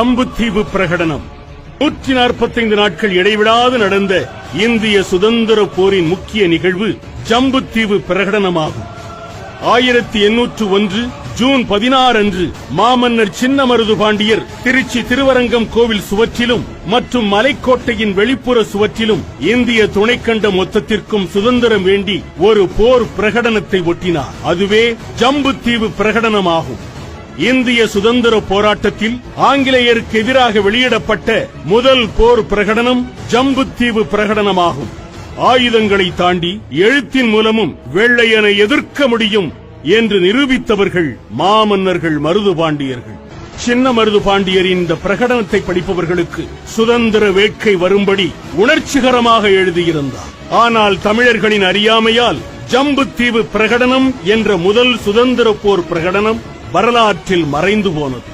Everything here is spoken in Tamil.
ஜம்புத்தீவு பிரகடனம் 145 நாட்கள் இடைவிடாது நடந்த இந்திய சுதந்திர போரின் முக்கிய நிகழ்வு ஜம்புத்தீவு பிரகடனமாகும். 1801 ஜூன் 16 அன்று மாமன்னர் சின்னமருது பாண்டியர் திருச்சி திருவரங்கம் கோவில் சுவற்றிலும் மற்றும் மலைக்கோட்டையின் வெளிப்புற சுவற்றிலும் இந்திய துணைக்கண்ட மொத்தத்திற்கும் சுதந்திரம் வேண்டி ஒரு போர் பிரகடனத்தை ஒட்டினார். அதுவே ஜம்புத்தீவு பிரகடனமாகும். இந்திய சுதந்திர போராட்டத்தில் ஆங்கிலேயருக்கு எதிராக வெளியிடப்பட்ட முதல் போர் பிரகடனம் ஜம்புத்தீவு பிரகடனமாகும். ஆயுதங்களை தாண்டி எழுத்தின் மூலமும் வெள்ளையனை எதிர்க்க முடியும் என்று நிரூபித்தவர்கள் மாமன்னர்கள் மருது பாண்டியர்கள். சின்ன மருது பாண்டியரின் இந்த பிரகடனத்தை படிப்பவர்களுக்கு சுதந்திர வேட்கை வரும்படி உணர்ச்சிகரமாக எழுதியிருந்தார். ஆனால் தமிழர்களின் அறியாமையால் ஜம்புத்தீவு பிரகடனம் என்ற முதல் சுதந்திர போர் பிரகடனம் வரலாற்றில் மறைந்து போனது.